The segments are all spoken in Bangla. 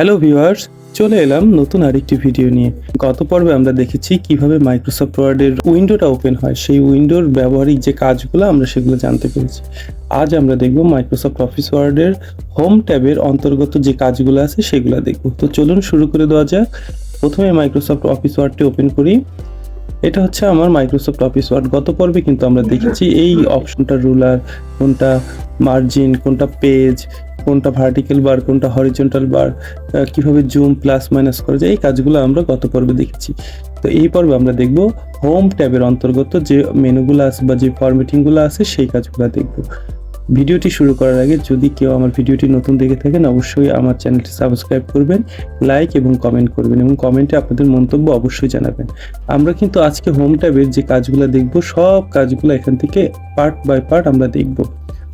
হ্যালো ভিউয়ার্স, চলে এলাম নতুন আরেকটি ভিডিও নিয়ে। গত পর্বে আমরা দেখেছি কিভাবে মাইক্রোসফট ওয়ার্ডের উইন্ডোটা ওপেন হয়, সেই উইন্ডোর ব্যবহারিক যে কাজগুলো আমরা সেগুলো জানতে পেরেছি। আজ আমরা দেখব মাইক্রোসফট অফিস ওয়ার্ডের হোম ট্যাবের অন্তর্গত যে কাজগুলো আছে সেগুলো দেখব। তো চলুন শুরু করে দেওয়া যাক। প্রথমে মাইক্রোসফট অফিস ওয়ার্ডটি ওপেন করি। এটা হচ্ছে আমার মাইক্রোসফট অফিস ওয়ার্ড। গত পর্বে কিন্তু আমরা দেখেছি এই অপশনটা রুলার, কোনটা মার্জিন, কোনটা পেজ, কোনটা ভার্টিক্যাল বার, কোনটা হরিজন্টাল বার, কিভাবে জুম প্লাস মাইনাস করা যায়, এই কাজগুলো আমরা গত পর্বে দেখেছি। তো এই পর্বে আমরা দেখব হোম ট্যাবের অন্তর্গত যে মেনুগুলো আছে বা যে ফরম্যাটিংগুলো আছে সেই কাজগুলো দেখব। ভিডিওটি শুরু করার আগে যদি কেউ আমার ভিডিওটি নতুন দেখে থাকেন, অবশ্যই আমার চ্যানেলটি সাবস্ক্রাইব করবেন, লাইক এবং কমেন্ট করবেন এবং কমেন্টে আপনাদের মন্তব্য অবশ্যই জানাবেন। আমরা কিন্তু আজকে হোম ট্যাবের যে কাজগুলো দেখব, সব কাজগুলো এখান থেকে পার্ট বাই পার্ট আমরা দেখব।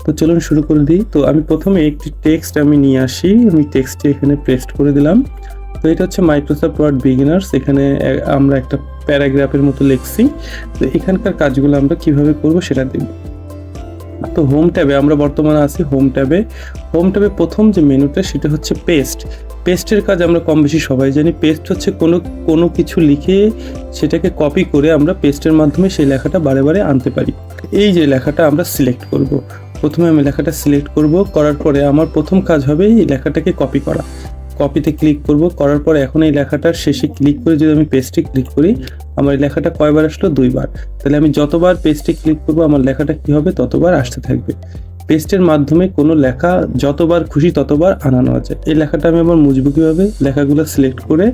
তো চলুন শুরু করে দিই। তো আমি প্রথমে একটি টেক্সট নিয়ে আসি। আমি টেক্সটটি এখানে পেস্ট করে দিলাম। তো এটা হচ্ছে মাইক্রোসফট ওয়ার্ড বিগিনার্স। এখানে আমরা একটা প্যারাগ্রাফের মতো লিখছি। তো এখানকার কাজগুলো আমরা কিভাবে করব সেটা দেখব। তো হোম ট্যাবে আমরা বর্তমানে আছি। হোম ট্যাবে প্রথম যে মেনুটা সেটা হচ্ছে পেস্ট। পেস্টের কাজ আমরা কম বেশি সবাই জানি। পেস্ট হচ্ছে কোনো কিছু লিখে সেটাকে কপি করে আমরা পেস্টের মাধ্যমে সেই লেখাটা বারে বারে আনতে পারি। এই যে লেখাটা আমরা সিলেক্ট করব। প্রথমে আমি লেখাটা সিলেক্ট করব, করার পরে আমার প্রথম কাজ হবে এই লেখাটাকে কপি করা। কপিতে ক্লিক করব, করার পরে এখন এই লেখাটার শেষে ক্লিক করে যদি আমি পেস্টে ক্লিক করি, আমার এই লেখাটা কয়বার আসলো? 2 বার। তাহলে আমি যতবার পেস্টে ক্লিক করব আমার লেখাটা কি হবে? ততবার আসতে থাকবে। পেস্টের মাধ্যমে কোনো লেখা যতবার খুশি ততবার আনানো যায়। এই লেখাটা আমি আবার মুছবো কিভাবে? লেখাগুলো সিলেক্ট করে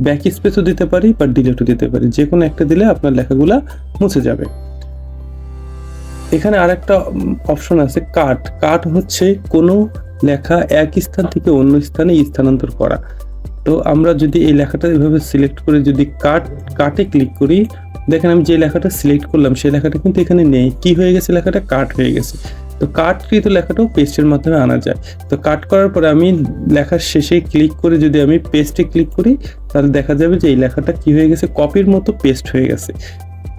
ব্যাক স্পেসও দিতে পারি বা ডিলিটও দিতে পারি। যে কোনো একটা দিলে আপনার লেখাগুলো মুছে যাবে। এখানে আরেকটা অপশন আছে কাট। কাট হচ্ছে কোনো লেখা এক স্থান থেকে অন্য স্থানে স্থানান্তর করা। তো আমরা যদি এই লেখাটা এভাবে সিলেক্ট করে যদি কাটে ক্লিক করি, দেখেন আমি যে লেখাটা সিলেক্ট করলাম সেই লেখাটা কিন্তু এখানে নেই। কি হয়ে গেছে? লেখাটা কাট হয়ে গেছে। তো কাটকৃত লেখাটাও পেস্টের মাধ্যমে আনা যায়। তো কাট করার পরে আমি লেখার শেষে ক্লিক করে যদি আমি পেস্টে ক্লিক করি, তাহলে দেখা যাবে যে এই লেখাটা কি হয়ে গেছে? কপির মতো পেস্ট হয়ে গেছে।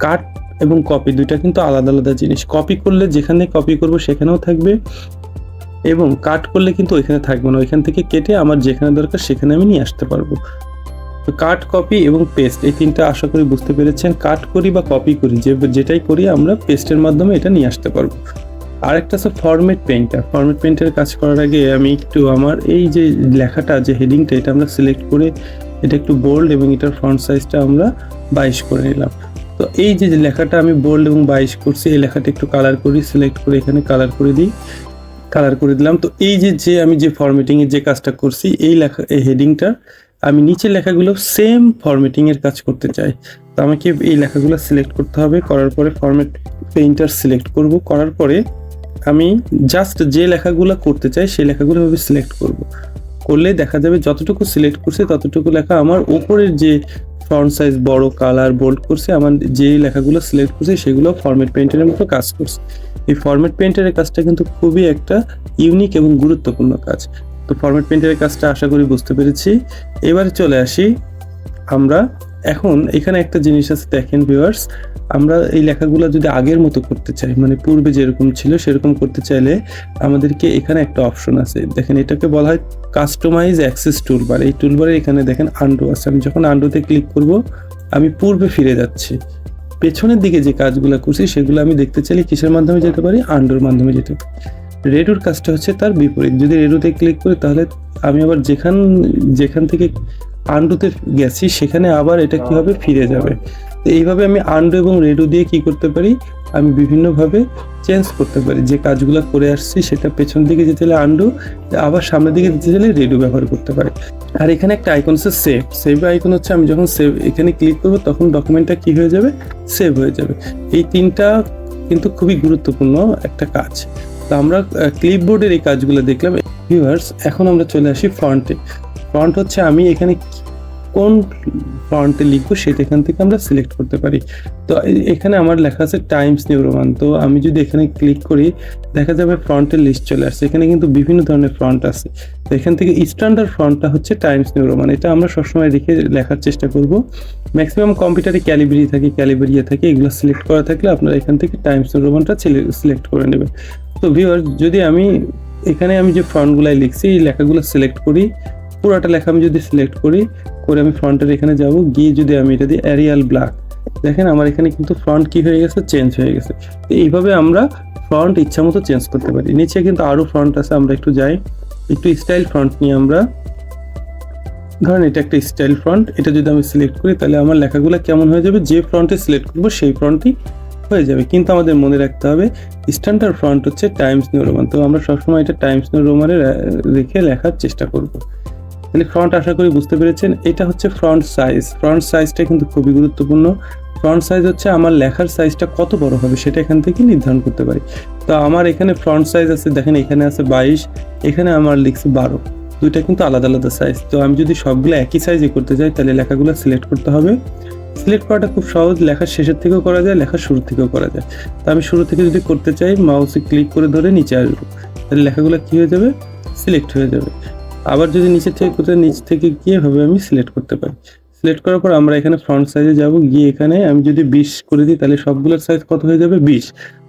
কাট এবং কপি দুইটা কিন্তু আলাদা আলাদা জিনিস। কপি করলে যেখানে কপি করব সেখানেও থাকবে এবং কাট করলে কিন্তু ওইখানে থাকবে না। ওইখান থেকে কেটে আমার যেখানে দরকার সেখানে আমি নিয়ে আসতে পারবো। তো কাট, কপি এবং পেস্ট, এই তিনটা আশা করি বুঝতে পেরেছেন। কাট করি বা কপি করি, যেটাই করি আমরা পেস্টের মাধ্যমে এটা নিয়ে আসতে পারবো। আরেকটা আছে ফরম্যাট পেইন্টার। ফরম্যাট পেইন্টারের কাজ করার আগে আমি একটু আমার এই যে লেখাটা, যে হেডিংটা, এটা আমরা সিলেক্ট করে এটা একটু বোল্ড এবং এটার ফন্ট সাইজটা আমরা 22 করে নিলাম। তো এই যে লেখাটা আমি বোল্ড এবং 22 করছি, এই লেখাটা একটু কালার করি, সিলেক্ট করে এখানে কালার করে দিই, কালার করে দিলাম। তো এই যে আমি যে ফরম্যাটিংয়ের যে কাজটা করছি, এই লেখা, এই হেডিংটা আমি নিচের লেখাগুলো সেম ফরম্যাটিংয়ের কাজ করতে চাই। তো আমাকে এই লেখাগুলো সিলেক্ট করতে হবে। করার পরে ফরম্যাট পেইন্টার সিলেক্ট করব। করার পরে আমি জাস্ট যে লেখাগুলো করতে চাই সেই লেখাগুলো ভাবে সিলেক্ট করব। করলে দেখা যাবে যতটুকু সিলেক্ট করছে ততটুকু লেখা আমার উপরের যে ফন্ট সাইজ বড়, কালার বোল্ড করছে, আমার যে লেখাগুলো সিলেক্ট করছে সেগুলো ফরম্যাট পেইন্টারের মতো কাজ করছে। এই ফরম্যাট পেইন্টারের কাজটা কিন্তু খুবই একটা ইউনিক এবং গুরুত্বপূর্ণ কাজ। তো ফরম্যাট পেইন্টারের কাজটা আশা করি বুঝতে পেরেছি। এবারে চলে আসি আমরা। এখন এখানে একটা জিনিস আছে, দেখেন ভিউয়ার্স, আমরা এই লেখাগুলো যদি আগের মতো করতে চাই, মানে পূর্বে যেরকম ছিল সেরকম করতে চাইলে আমাদেরকে এখানে একটা অপশন আছে, দেখেন এটাকে বলা হয় কাস্টমাইজ অ্যাক্সেস টুলবার। এই টুলবারে এখানে দেখেন আন্ডু আছে। আমি যখন আন্ডুতে ক্লিক করব, আমি পূর্বে ফিরে যাচ্ছি। পেছনের দিকে যে কাজগুলো করছি সেগুলো আমি দেখতে চাইলে কিসের মাধ্যমে যেতে পারি? আন্ডুর মাধ্যমে যেতে পারি। রেডুর কাজটা হচ্ছে তার বিপরীত। যদি রেডুতে ক্লিক করি তাহলে আমি আবার যেখান থেকে আন্ডুতে গেছি সেখানে আবার এটা কি হবে? ফিরে যাবে। তো এইভাবে আমি আন্ডু এবং রেডু দিয়ে কি করতে পারি? আমি বিভিন্নভাবে চেঞ্জ করতে পারি। যে কাজগুলো করে আসছি সেটা পেছন দিকে যেতে হলে আন্ডু, আবার সামনের দিকে যেতে হলে রেডু ব্যবহার করতে পারি। আর এখানে একটা আইকন আছে সেভ আইকন হচ্ছে, আমি যখন সেভ এখানে ক্লিক করব তখন ডকুমেন্টটা কি হয়ে যাবে? সেভ হয়ে যাবে। এই তিনটা কিন্তু খুবই গুরুত্বপূর্ণ একটা কাজ। তো আমরা ক্লিপবোর্ডের এই কাজগুলো দেখলাম। ভিউয়ার্স, এখন আমরা চলে আসি ফন্টে। ফন্ট হচ্ছে আমি এখানে কোন ফন্টে লিখবো সেটা এখান থেকে আমরা সিলেক্ট করতে পারি। তো এখানে আমার লেখা আছে টাইমস নিউ রোমান। তো আমি যদি এখানে ক্লিক করি দেখা যাবে ফন্টের লিস্ট চলে আসছে। এখানে কিন্তু বিভিন্ন ধরনের ফন্ট আছে। তো এখান থেকে স্ট্যান্ডার্ড ফন্টটা হচ্ছে টাইমস নিউ রোমান। এটা আমরা সবসময় রেখে লেখার চেষ্টা করব। ম্যাক্সিমাম কম্পিউটারে ক্যালিব্রিয়া থাকে, এগুলো সিলেক্ট করা থাকলে আপনারা এখান থেকে টাইমস নিউ রোমানটা সিলেক্ট করে নেবেন। তো ভিউয়ার, যদি আমি এখানে যে ফন্টগুলাই লিখছি এই লেখাগুলো সিলেক্ট করি, পুরোটা লেখা আমি যদি সিলেক্ট করি, করে আমি ফ্রন্টের এখানে যাব, গিয়ে যদি আমি এটা দিই এরিয়াল ব্ল্যাক, দেখেন আমার এখানে কিন্তু ফ্রন্ট কি হয়ে গেছে, চেঞ্জ হয়ে গেছে। তো এইভাবে আমরা ফ্রন্ট ইচ্ছা মতো চেঞ্জ করতে পারি। নিচে কিন্তু আরও ফ্রন্ট আছে, আমরা একটু যাই, একটু স্টাইল ফ্রন্ট নিয়ে আমরা, ধরেন এটা একটা স্টাইল ফ্রন্ট, এটা যদি আমি সিলেক্ট করি তাহলে আমার লেখাগুলো কেমন হয়ে যাবে, যে ফ্রন্টে সিলেক্ট করবো সেই ফ্রন্টই হয়ে যাবে। কিন্তু আমাদের মনে রাখতে হবে স্ট্যান্ডার্ড ফ্রন্ট হচ্ছে টাইমস নিউ রোমান, তো আমরা সবসময় এটা টাইমস নিউ রোমানে রেখে লেখার চেষ্টা করব। তাহলে ফ্রন্ট আশা করি বুঝতে পেরেছেন। এটা হচ্ছে ফ্রন্ট সাইজ। ফ্রন্ট সাইজটা কিন্তু খুবই গুরুত্বপূর্ণ। ফ্রন্ট সাইজ হচ্ছে আমার লেখার সাইজটা কত বড় হবে সেটা এখান থেকে নির্ধারণ করতে পারি। তো আমার এখানে ফ্রন্ট সাইজ আছে, দেখেন এখানে আছে 22, এখানে আমার লিখছি 12, দুইটা কিন্তু আলাদা আলাদা সাইজ। তো আমি যদি সবগুলো একই সাইজে করতে চাই তাহলে লেখাগুলো সিলেক্ট করতে হবে। সিলেক্ট করাটা খুব সহজ, লেখার শেষের থেকেও করা যায়, লেখার শুরু থেকেও করা যায়। তো আমি শুরু থেকে যদি করতে চাই, মাউসে ক্লিক করে ধরে নিচে আসবো, তাহলে লেখাগুলো কী হয়ে যাবে, সিলেক্ট হয়ে যাবে। আবার যদি নিচে থেকে করতে, নিচ থেকে গিয়ে এভাবে আমি সিলেক্ট করতে পারি। সিলেক্ট করার পর আমরা এখানে ফ্রন্ট সাইজে যাব, গিয়ে এখানে আমি যদি 20 করে দিই তাহলে সবগুলোর সাইজ কত হয়ে যাবে, 20।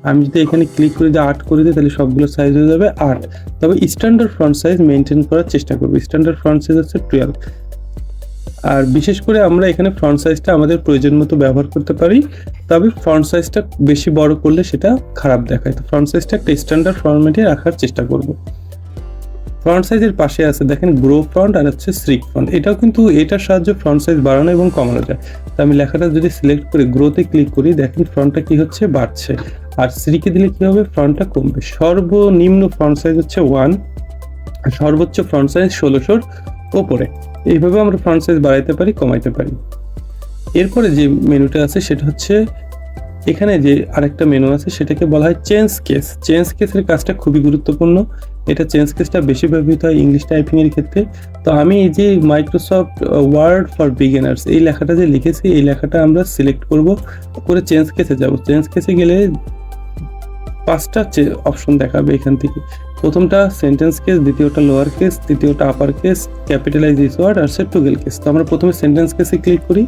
আমি যদি এখানে ক্লিক করে দিই 8 করে দিই তাহলে সবগুলোর সাইজ হয়ে যাবে 8। তবে স্ট্যান্ডার্ড ফ্রন্ট সাইজ মেনটেন করার চেষ্টা করবো। স্ট্যান্ডার্ড ফ্রন্ট সাইজ হচ্ছে 12। আর বিশেষ করে আমরা এখানে ফ্রন্ট সাইজটা আমাদের প্রয়োজন মতো ব্যবহার করতে পারি, তবে ফ্রন্ট সাইজটা বেশি বড় করলে সেটা খারাপ দেখায়। তো ফ্রন্ট সাইজটা একটা স্ট্যান্ডার্ড ফরম্যাটে রাখার চেষ্টা করব। ফ্রন্ট সাইজের পাশে আছে দেখেন গ্রো ফ্রন্ট আর হচ্ছে শ্রিক ফ্রন্ট, এটাও কিন্তু এটার সাহায্যে ফ্রন্ট সাইজ বাড়ানো এবং কমানো যায়। তো আমি লেখাটা যদি সিলেক্ট করে গ্রোতে ক্লিক করি, দেখেন ফ্রন্টটা কি হচ্ছে, বাড়ছে। আর শ্রিকে দিলে কি হবে, ফ্রন্টটা কমবে। সর্বনিম্ন ফ্রন্ট সাইজ হচ্ছে 1, আর সর্বোচ্চ ফ্রন্ট সাইজ 1600-র ওপরে। এইভাবে আমরা ফ্রন্ট সাইজ বাড়াইতে পারি, কমাইতে পারি। এরপরে যে মেনুটা আছে সেটা হচ্ছে, এখানে যে আরেকটা মেনু আছে সেটাকে বলা হয় চেঞ্জ কেস। চেঞ্জ কেসের কাজটা খুবই গুরুত্বপূর্ণ। এটা চেঞ্জ কেসটা বেশি ব্যবহৃত হয় ইংলিশ টাইপিং এর ক্ষেত্রে। তো আমি এই যে মাইক্রোসফট ওয়ার্ড ফর বিগিনার্স এই লেখাটা যে লিখেছি, এই লেখাটা আমরা সিলেক্ট করব, করে চেঞ্জ কেসে যাব। চেঞ্জ কেসে গেলে 5টা অপশন দেখাবে এখান থেকে। প্রথমটা সেন্টেন্স কেস, দ্বিতীয়টা লোয়ার কেস, তৃতীয়টা upper case, capitalize this word আর টুগেল কেস। তো আমরা প্রথমে সেন্টেন্স কেসে ক্লিক করি।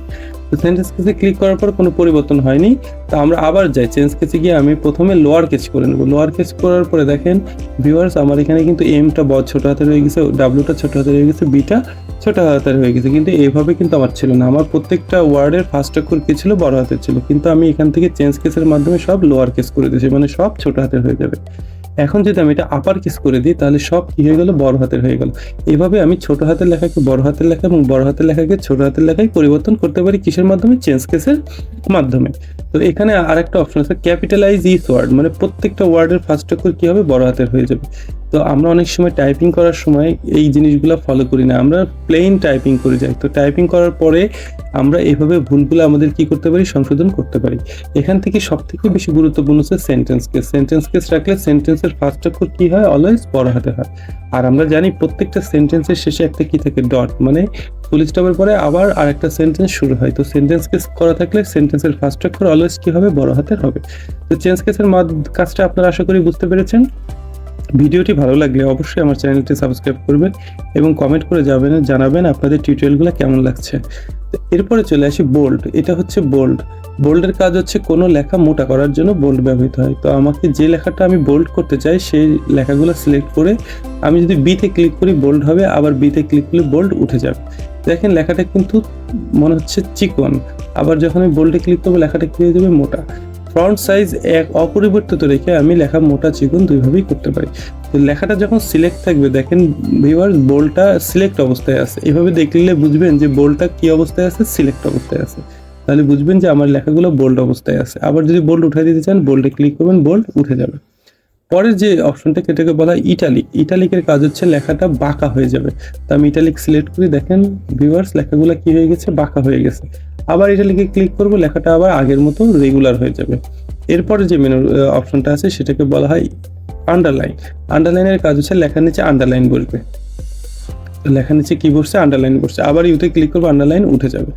তো সেন্টেন্স কেসে ক্লিক করার পর কোনো পরিবর্তন হয়নি। তো আমরা আবার যাই চেঞ্জ কেসে গিয়ে আমি প্রথমে লোয়ার কেস করে নেব। লোয়ার কেস করার পরে দেখেন ভিউয়ার্স, আমার এখানে কিন্তু এমটা ছোট হাতের হয়ে গেছে, ডাব্লিউটা ছোট হাতের হয়ে গেছে, বিটা ছোট হাতের হয়ে গেছে। কিন্তু এইভাবে কিন্তু আমার ছিল না, আমার প্রত্যেকটা ওয়ার্ডের ফার্স্ট অক্ষর কি ছিল, বড় হাতের ছিল। কিন্তু আমি এখান থেকে চেঞ্জ কেসের মাধ্যমে সব লোয়ার কেস করে দিয়েছি, মানে সব ছোট হাতের হয়ে যাবে। এখন যদি আমি এটা আপার কেস করে দিই তাহলে সব কি হয়ে গেল, বড় হাতের হয়ে গেল। এইভাবে আমি ছোট হাতের লেখাকে বড় হাতের লেখা এবং বড় হাতের লেখাকে ছোট হাতের লেখায় পরিবর্তন করতে পারি কিসের মাধ্যমে, চেঞ্জ কেসের মাধ্যমে। তো এখানে আরেকটা অপশন আছে ক্যাপিটালাইজ ইচ ওয়ার্ড, মানে প্রত্যেকটা ওয়ার্ডের ফার্স্ট অক্ষর কি হবে, বড় হাতের হয়ে যাবে। তো আমরা অনেক সময় টাইপিং করার সময় এই জিনিসগুলো ফলো করি না, আমরা প্লেন টাইপিং করে যাই। তো টাইপিং করার পরে আমরা এইভাবে ভুলগুলো আমাদের কি করতে পারি, সংশোধন করতে পারি। এখান থেকে সবথেকে বেশি গুরুত্বপূর্ণ হচ্ছে সেন্টেন্স কেস। সেন্টেন্স কেস রাখলে সেন্টেন্সের ফার্স্ট অক্ষর কি হয়, অলওয়েজ বড় হাতে হয়। আর আমরা জানি প্রত্যেকটা সেন্টেন্সের শেষে একটা কি থাকে, ডট, মানে ফুল স্টপের পরে আবার আরেকটা সেন্টেন্স শুরু হয়। তো সেন্টেন্স কেস করা থাকলে সেন্টেন্সের ফার্স্ট অক্ষর অলওয়েজ কি হবে, বড় হাতের হবে। তো চেঞ্জ কেসের কাজটা আপনারা আশা করি বুঝতে পেরেছেন। ভিডিওটি ভালো লাগলে অবশ্যই আমার চ্যানেলটি সাবস্ক্রাইব করবেন এবং কমেন্ট করে জানাবেন আপনাদের টিউটোরিয়ালগুলো কেমন লাগছে। এরপরে চলে আসি বোল্ড। এটা হচ্ছে বোল্ড। বোল্ডের কাজ হচ্ছে কোনো লেখা মোটা করার জন্য বোল্ড ব্যবহৃত হয়। তো আমাকে যে লেখাটা আমি বোল্ড করতে চাই সেই লেখাগুলো সিলেক্ট করে আমি যদি বিতে ক্লিক করি বোল্ড হবে, আবার বিতে ক্লিক করলে বোল্ড উঠে যাবে। দেখেন লেখাটা কিন্তু মনে হচ্ছে চিকন, আবার যখন আমি বোল্ডে ক্লিক করবো লেখাটা কি হয়ে যাবে, মোটা। ফ্রন্ট সাইজ এক অপরিবর্তিত রেখে আমি লেখা মোটা চিকন দুইভাবেই করতে পারি। তো লেখাটা যখন সিলেক্ট থাকবে, দেখেন ভিউয়ার্স বোল্ডটা সিলেক্ট অবস্থায় আছে। এভাবে দেখলে বুঝবেন যে বোল্ডটা কি অবস্থায় আছে, সিলেক্ট অবস্থায় আছে। তাহলে বুঝবেন যে আমার লেখাগুলো বোল্ড অবস্থায় আছে। আবার যদি বোল্ড উঠাই দিতে চান, বোল্ডে ক্লিক করবেন, বোল্ড উঠে যাবে। পরের যে অপশনটা এটাকে বলা হয় ইটালিক। ইটালিকের কাজ হচ্ছে লেখাটা বাঁকা হয়ে যাবে। তো আমি ইটালিক সিলেক্ট করি, দেখেন ভিউয়ার্স লেখাগুলো কি হয়ে গেছে, বাঁকা হয়ে গেছে। আবার ইটালিকে ক্লিক করবো, লেখাটা আবার আগের মতো রেগুলার হয়ে যাবে। এরপরে যে মেনু অপশনটা আছে সেটাকে বলা হয় আন্ডারলাইন। আন্ডারলাইনের কাজ হচ্ছে লেখার নিচে আন্ডারলাইন বসবে। লেখার নিচে কি বসছে, আন্ডারলাইন বসছে। আবার ইউতে ক্লিক করবো, আন্ডারলাইন উঠে যাবে।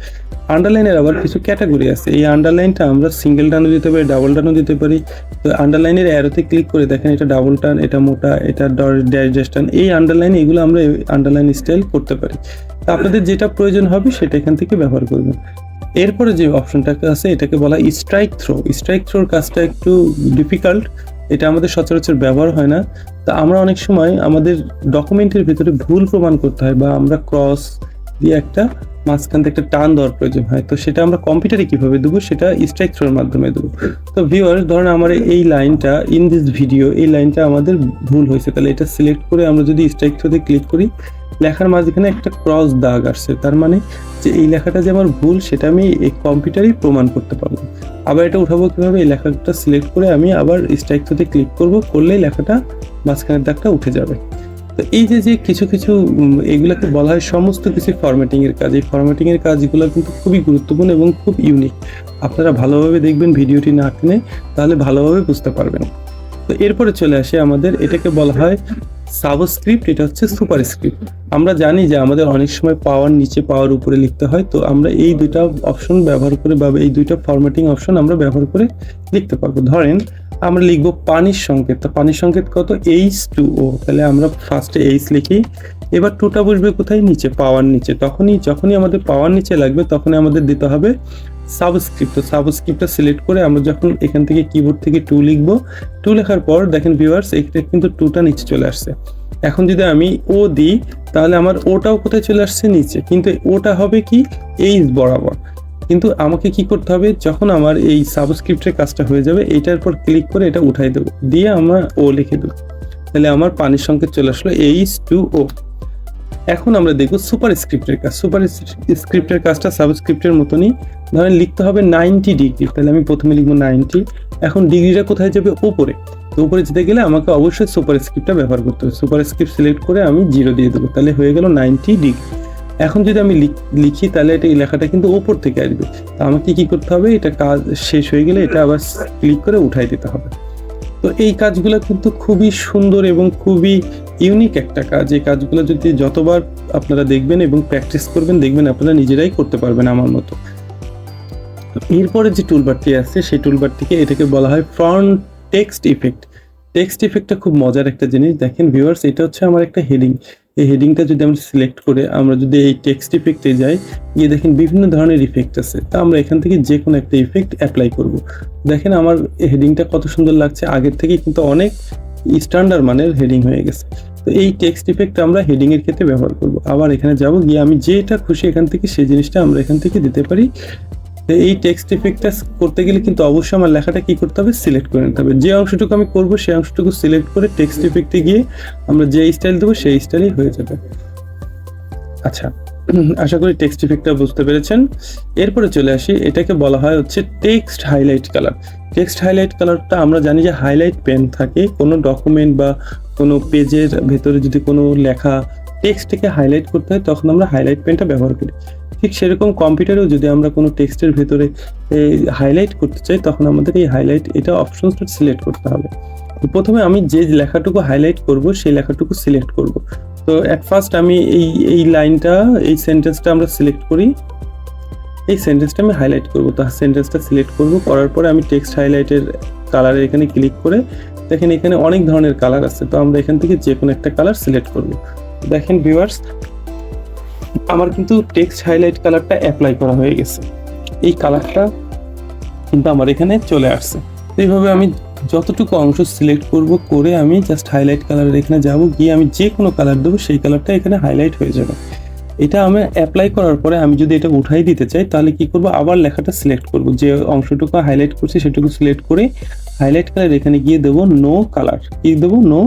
আন্ডারলাইনের আবার কিছু ক্যাটাগরি আছে। এই আন্ডারলাইনটা আমরা সিঙ্গেল টানও দিতে পারি, ডাবল টানও দিতে পারি। তো আন্ডারলাইনের অ্যারোতে ক্লিক করে দেখেন এটা ডাবল টান, এটা মোটা, এটা ড্যাশ টান। এই আন্ডারলাইন এগুলো আমরা আন্ডারলাইন স্টাইল করতে পারি। তো আপনাদের যেটা প্রয়োজন হবে সেটা এখান থেকে ব্যবহার করবেন। এরপরে যে অপশনটা আছে এটাকে বলা স্ট্রাইক থ্রো। স্ট্রাইক থ্রোর কাজটা একটু ডিফিকাল্ট। এটা আমাদের সচরাচর ব্যবহার হয় না। তা আমরা অনেক সময় আমাদের ডকুমেন্টের ভিতরে ভুল প্রমাণ করতে হয় বা আমরা ক্রস দিয়ে একটা মাঝখান থেকে একটা টান দেওয়ার প্রয়োজন হয়, তো সেটা আমরা কম্পিউটারে কিভাবে দেবো, সেটা স্ট্রাইক থ্রোর মাধ্যমে দেবো। তো ভিউয়ার্স, ধরেন আমার এই লাইনটা ইন দিস ভিডিও, এই লাইনটা আমাদের ভুল হয়েছে, তাহলে এটা সিলেক্ট করে আমরা যদি স্ট্রাইক থ্রোতে ক্লিক করি, লেখার মাঝখানে একটা ক্রস দাগ আসছে, তার মানে যে এই লেখাটা যে আমার ভুল সেটা আমি এই কম্পিউটারেই প্রমাণ করতে পারবো। আবার এটা উঠাবো কিভাবে, এই লেখাটা সিলেক্ট করে আমি আবার স্ট্রাইক থ্রোতে ক্লিক করব, করলেই লেখাটা মাঝখানের দাগটা উঠে যাবে। তো এই যে কিছু কিছু এগুলাকে বলা হয় সমস্ত কিছু ফরম্যাটিং এর কাজ। এই ফরম্যাটিং এর কাজগুলো কিন্তু খুবই গুরুত্বপূর্ণ এবং খুব ইউনিক। আপনারা ভালোভাবে দেখবেন ভিডিওটি না টেনে, তাহলে ভালোভাবে বুঝতে পারবেন। তো এরপরে চলে আসে আমাদের, এটাকে বলা হয় সাবস্ক্রিপ্ট, এটা হচ্ছে সুপারস্ক্রিপ্ট। আমরা জানি যে আমাদের অনেক সময় পাওয়ার নিচে পাওয়ার উপরে লিখতে হয়, তো আমরা এই দুইটা অপশন ব্যবহার করে বা এই দুইটা ফরম্যাটিং অপশন আমরা ব্যবহার করে লিখতে পারবো। ধরেন আমরা লিখবো পানির সংকেত, তো পানির সংকেত কত, H2O, তাহলে আমরা ফার্স্টে H লিখি, এবার টুটা বসবে কোথায়, নিচে, পাওয়ার নিচে। যখনই আমাদের পাওয়ার নিচে লাগবে তখনই আমাদের দিতে হবে সাবস্ক্রিপ্ট। তো সাবস্ক্রিপ্টটা সিলেক্ট করে আমরা যখন এখান থেকে কিবোর্ড থেকে 2 লিখবো, 2 লেখার পর দেখেন ভিউয়ার্স, এটা কিন্তু 2টা নিচে চলে আসছে। এখন যদি আমি ও দিই, তাহলে আমার ওটাও কোথায় চলে আসছে, নিচে, কিন্তু ওটা হবে কি H বরাবর। কিন্তু আমাকে কি করতে হবে, যখন আমার এই সাবস্ক্রিপ্টের কাজটা হয়ে যাবে, এটার পর ক্লিক করে এটা উঠাই দেবো, দিয়ে আমরা ও লিখে দেবো, তাহলে আমার পানির সংকেত চলে আসলো H2O। এখন আমরা দেখব সুপারস্ক্রিপ্টের কাজ। সুপারস্ক্রিপ্টের কাজটা সাবস্ক্রিপ্টের মতনই, ধরেন লিখতে হবে 90 ডিগ্রি, তাহলে আমি প্রথমে লিখবো 90। এখন ডিগ্রিটা কোথায় যাবে, উপরে। তো উপরে যেতে গেলে আমাকে অবশ্যই সুপারস্ক্রিপ্টটা ব্যবহার করতে হবে। সুপারস্ক্রিপ্ট সিলেক্ট করে আমি 0 দিয়ে দেবো, তাহলে হয়ে গেল 90 ডিগ্রি। এখন যদি আমি লিখি, তাহলে এটা এই লেখাটা কিন্তু উপর থেকে আসবে। তো আমাকে কি করতে হবে, এটা কাজ শেষ হয়ে গেলে এটা আবার ক্লিক করে উঠাই দিতে হবে। তো এই কাজগুলো কিন্তু খুবই সুন্দর এবং খুবই ইউনিক একটা কাজ। এই কাজগুলো যদি যতবার আপনারা দেখবেন এবং প্র্যাকটিস করবেন, দেখবেন আপনারা নিজেরাই করতে পারবেন আমার মতো। এরপরে যে টুলবারটি আছে, সেই টুলবার থেকে এটাকে বলা হয় ফ্রন্ট টেক্সট ইফেক্ট। টেক্সট ইফেক্টটা খুব মজার একটা জিনিস। দেখেন ভিউয়ার্স, এটা হচ্ছে আমার একটা হেডিং। এই হেডিংটা যদি আমরা সিলেক্ট করে আমরা যদি এই টেক্সট ইফেক্টে যাই, গিয়ে দেখেন বিভিন্ন ধরনের ইফেক্ট আছে। তো আমরা এখান থেকে যে কোনো একটা ইফেক্ট অ্যাপ্লাই করব। দেখেন আমার হেডিংটা কত সুন্দর লাগছে, আগের থেকে কিন্তু অনেক স্ট্যান্ডার্ড মানের হেডিং হয়ে গেছে। তো এই টেক্সট ইফেক্ট আমরা হেডিং এর ক্ষেত্রে ব্যবহার করব। আবার এখানে যাব, গিয়ে আমি যেটা খুশি এখান থেকে সেই জিনিসটা আমরা এখান থেকে দিতে পারি। এই টেক্সট ইফেক্টটা করতে গেলে কিন্তু অবশ্যই আমার লেখাটা কি করতে হবে, সিলেক্ট করে নিতে হবে। যে অংশটুকু আমি করব সেই অংশটুকু সিলেক্ট করে টেক্সট ইফেক্টে গিয়ে আমরা যে স্টাইল দেবো সেই স্টাইলই হয়ে যাবে। আচ্ছা, আশা করি টেক্সট ইফেক্টটা বুঝতে পেরেছেন। এরপরে চলে আসি, এটাকে বলা হয় হচ্ছে text highlight colour. Text highlight কালারটা আমরা জানি যে হাইলাইট পেন থাকে কোনো ডকুমেন্ট বা কোনো পেজের ভেতরে যদি কোনো লেখা টেক্সটকে হাইলাইট করতে হয়, তখন আমরা হাইলাইট পেনটা ব্যবহার করি। ঠিক সেরকম কম্পিউটারেও যদি আমরা কোনো টেক্সটের ভেতরে হাইলাইট করতে চাই, তখন আমাদের এই হাইলাইট এটা অপশনসটা সিলেক্ট করতে হবে। প্রথমে আমি যে লেখাটুকু হাইলাইট করব সেই লেখাটুকু সিলেক্ট করব। তো এট ফার্স্ট আমি এই লাইনটা, এই সেন্টেন্সটা আমরা সিলেক্ট করি, এই সেন্টেন্সটা আমি হাইলাইট করব। তো সেন্টেন্সটা সিলেক্ট করব, করার পরে আমি টেক্সট হাইলাইটের কালারের এখানে ক্লিক করে দেখেন এখানে অনেক ধরনের কালার আছে। তো আমরা এখান থেকে যে কোনো একটা কালার সিলেক্ট করব। দেখেন ভিউয়ার্স, আমার কিন্তু টেক্সট হাইলাইট কালারটা অ্যাপ্লাই করা হয়ে গেছে। এই কালারটা কিন্তু আমার এখানে চলে আসছে। এইভাবে আমি যতটুকু অংশ সিলেক্ট করব, করে আমি জাস্ট হাইলাইট কালারের এখানে যাব, গিয়ে আমি যে কোনো কালার দেবো সেই কালারটা এখানে হাইলাইট হয়ে যাবে। এটা আমি অ্যাপ্লাই করার পরে আমি যদি এটা উঠাই দিতে চাই, তাহলে কি করব, আবার লেখাটা সিলেক্ট করব, যে অংশটুকু হাইলাইট করছি সেটুকু সিলেক্ট করে হাইলাইট কালার এখানে গিয়ে দেবো নো কালার, কি দেবো, নো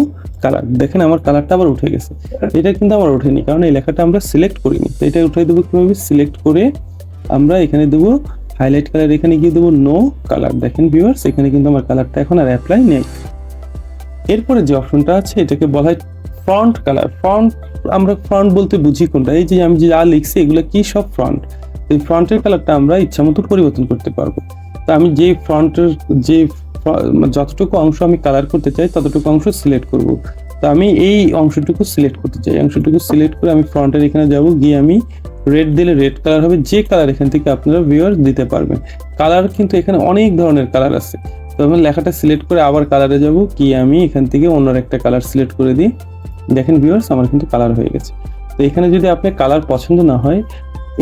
কালার। দেখেন আমার কালারটা আবার উঠে গেছে। এটা কিন্তু আমার ওঠেনি, কারণ এই লেখাটা আমরা সিলেক্ট করিনি। তো এটা উঠাই দেবো কিভাবে, সিলেক্ট করে আমরা এখানে দেবো হাইলাইট কালার, এখানে গিয়ে দেবো নো কালার। দেখেন ভিউয়ার্স, এখানে কিন্তু আমার কালারটা এখন আর অ্যাপ্লাই নেই। এরপরে যে অপশনটা আছে এটাকে বলা হয় ফ্রন্ট কালার। আমরা ফ্রন্ট বলতে বুঝি কোনটা, এই যে আমি যা লিখছি এগুলো কি সব ফ্রন্ট। এই ফ্রন্টের কালারটা আমরা ইচ্ছা মতো পরিবর্তন করতে পারবো। তো আমি যে ফ্রন্টের যে যতটুকু অংশ আমি কালার করতে চাই ততটুকু অংশ সিলেক্ট করব। তো আমি এই অংশটুকু সিলেক্ট করতে চাই, অংশটুকু সিলেক্ট করে আমি ফ্রন্টের এখানে যাব, গিয়ে আমি রেড দিলে রেড কালার হবে। যে কালার এখান থেকে আপনারা ভিউয়ার্স দিতে পারবেন। কালার কিন্তু এখানে অনেক ধরনের কালার আছে। তো আমি লেখাটা সিলেক্ট করে আবার কালারে যাব, গিয়ে আমি এখান থেকে অন্য একটা কালার সিলেক্ট করে দিই। দেখেন ভিউয়ার্স, আমার কিন্তু কালার হয়ে গেছে। তো এখানে যদি আপনার কালার পছন্দ না হয়,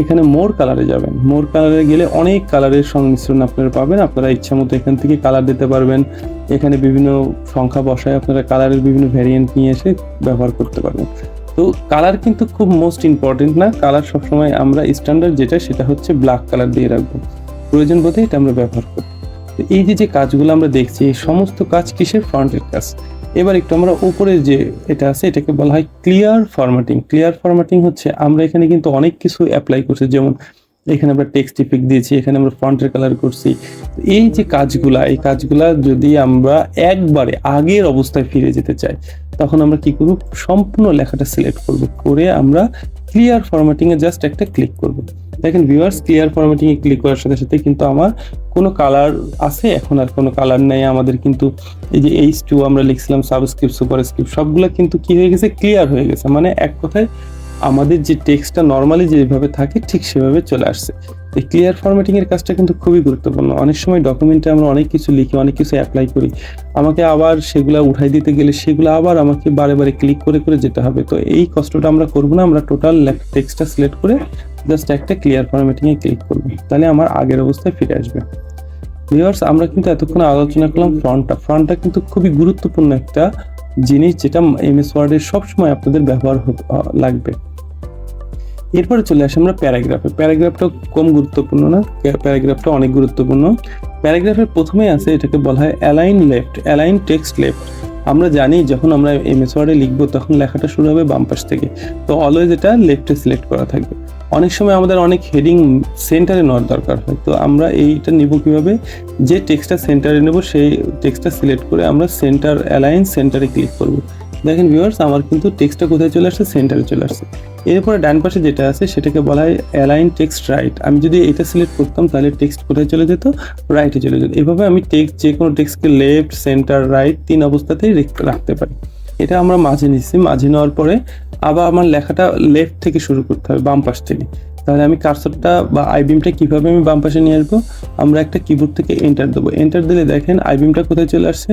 এখানে মোর কালারে যাবেন। মোর কালারে গেলে অনেক কালারের সংমিশ্রণ আপনারা পাবেন। আপনারা ইচ্ছা মতো এখান থেকে কালার দিতে পারবেন। এখানে বিভিন্ন সংখ্যা বসায় আপনারা কালারের বিভিন্ন ভ্যারিয়েন্ট নিয়ে এসে ব্যবহার করতে পারবেন। তো কালার কিন্তু খুব মোস্ট ইম্পর্টেন্ট না, কালার সবসময় আমরা স্ট্যান্ডার্ড যেটা সেটা হচ্ছে ব্ল্যাক কালার দিয়ে রাখবো, প্রয়োজন বোধে এটা আমরা ব্যবহার করব। তো এই যে কাজগুলো আমরা দেখছি, এই সমস্ত কাজ কিসের? ফ্রন্টের কাজ। এবার একটু আমরা উপরে যে এটা আছে এটাকে বলা হয় ক্লিয়ার ফরম্যাটিং। ক্লিয়ার ফরম্যাটিং হচ্ছে আমরা এখানে কিন্তু অনেক কিছু অ্যাপ্লাই করছি, যেমন এখানে আমরা টেক্সট ইফেক্ট দিয়েছি, এখানে আমরা ফন্টের কালার করছি। এই যে কাজগুলা, এই কাজগুলা যদি আমরা একবারে আগের অবস্থায় ফিরে যেতে চাই, তখন আমরা কি করব? সম্পূর্ণ লেখাটা সিলেক্ট করব, করে আমরা ক্লিয়ার ফরম্যাটিং এ জাস্ট একটা ক্লিক করব। দেখেন ভিউয়ার্স, ক্লিয়ার ফরম্যাটিং এ ক্লিক করার সাথে সাথে কিন্তু আমার কোনো কালার আছে, এখন আর কোনো কালার নেই। আমাদের কিন্তু এই যে H2 আমরা লিখছিলাম, সাবস্ক্রিপ্ট, সুপারস্ক্রিপ্ট সবগুলা কিন্তু কি হয়ে গেছে? ক্লিয়ার হয়ে গেছে। মানে এক কথায় আমাদের যে টেক্সটটা নর্মালি যেভাবে থাকে ঠিক সেভাবে চলে আসছে। এই ক্লিয়ার ফরম্যাটিং এর কাজটা কিন্তু খুবই গুরুত্বপূর্ণ। অনেক সময় ডকুমেন্টে আমরা অনেক কিছু লিখি, অনেক কিছু অ্যাপ্লাই করি, আমাকে আবার সেগুলো উঠাই দিতে গেলে সেগুলো আবার আমাকে বারে বারে ক্লিক করে করে যেতে হবে। তো এই কষ্টটা আমরা করব না, আমরা টোটাল টেক্সটটা সিলেক্ট করে জাস্ট একটা ক্লিয়ার ফরম্যাটিং এ ক্লিক করব, তাহলে আমার আগের অবস্থায় ফিরে আসবে। ভিউয়ার্স, আমরা কিন্তু এতক্ষণ আলোচনা করলাম ফ্রন্টটা কিন্তু খুবই গুরুত্বপূর্ণ একটা জিনিস, যেটা এমএস ওয়ার্ডের সবসময় আপনাদের ব্যবহার লাগবে। এরপরে চলে আসি আমরা প্যারাগ্রাফে। প্যারাগ্রাফটা কম গুরুত্বপূর্ণ না, প্যারাগ্রাফটা অনেক গুরুত্বপূর্ণ। প্যারাগ্রাফের প্রথমেই আছে এটাকে বলা হয় align left, align text left. আমরা জানি যখন আমরা এমএস ওয়ার্ডে লিখবো তখন লেখাটা শুরু হবে বাম পাশ থেকে, তো অলওয়েজ এটা লেফটে সিলেক্ট করা থাকবে। অনেক সময় আমাদের অনেক হেডিং সেন্টারে নেওয়ার দরকার হয়, তো আমরা এইটা নিব কিভাবে? যে টেক্সটটা সেন্টারে নেব সেই টেক্সটটা সিলেক্ট করে আমরা সেন্টার, অ্যালাইন সেন্টারে ক্লিক করব। দেখেন ভিউয়ার্স, আমার কিন্তু টেক্সটটা কোথায় চলে আসছে? সেন্টারে চলে আসছে। এরপরে ডান পাশে যেটা আছে সেটাকে বলা হয় অ্যালাইন টেক্সট রাইট। আমি যদি এটা সিলেক্ট করতাম তাহলে টেক্সট কোথায় চলে যেত? রাইটে চলে যেত। এভাবে আমি যে কোনো টেক্সটকে লেফট, সেন্টার, রাইট 3 অবস্থাতেই রাখতে পারি। এটা আমরা মাঝে নিচ্ছি, মাঝে নেওয়ার পরে আবার আমার লেখাটা লেফট থেকে শুরু করতে হবে, বাম পাশ থেকে। তাহলে আমি কার্সরটা বা আইবিমটা কিভাবে আমি বাম পাশে নিয়ে আসবো? আমরা একটা কিবোর্ড থেকে এন্টার দেবো, এন্টার দিলে দেখেন আইবিমটা কোথায় চলে আসছে?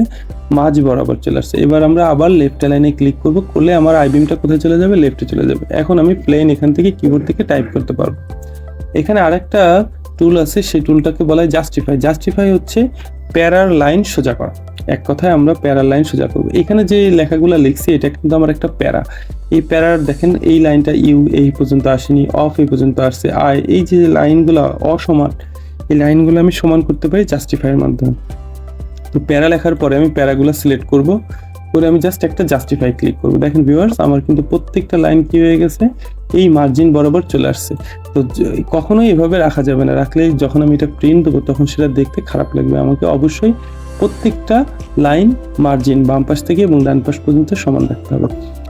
মাঝ বরাবর চলে আসছে। এবার আমরা আবার লেফট লাইনে ক্লিক করব, করলে আমার আইবিমটা কোথায় চলে যাবে? লেফটে চলে যাবে। এখন আমি প্লেন এখান থেকে কিবোর্ড থেকে টাইপ করতে পারবো। এখানে আরেকটা টুল আছে, সেই টুলটাকে বলা হয় জাস্টিফাই। জাস্টিফাই হচ্ছে প্যারার লাইন সোজা করা। এক কথায় আমরা প্যারার লাইন সোজা করবো। এখানে যে লেখাগুলো লিখছি এটা কিন্তু আমার একটা প্যারা। এই প্যারার দেখেন এই লাইনটা ইউ এই পর্যন্ত আসেনি, অফ এই পর্যন্ত আসছে, আই, এই যে লাইনগুলো অসমান, এই লাইনগুলো আমি সমান করতে পারি জাস্টিফাইয়ের মাধ্যমে। তো প্যারা লেখার পরে আমি প্যারাগুলো সিলেক্ট করব, করে আমি জাস্ট একটা জাস্টিফাই ক্লিক করব। দেখেন ভিউয়ার্স, আমার কিন্তু প্রত্যেকটা লাইন কি হয়ে গেছে? এই মার্জিন বরাবর চলে আসছে। তো কখনোই এভাবে রাখা যাবে না, রাখলে যখন আমি এটা প্রিন্ট দেবো তখন সেটা দেখতে খারাপ লাগবে। আমাকে অবশ্যই প্রত্যেকটা লাইন মার্জিন বাম পাশ থেকে এবং ডান পাশ পর্যন্ত সমান রাখতে হবে।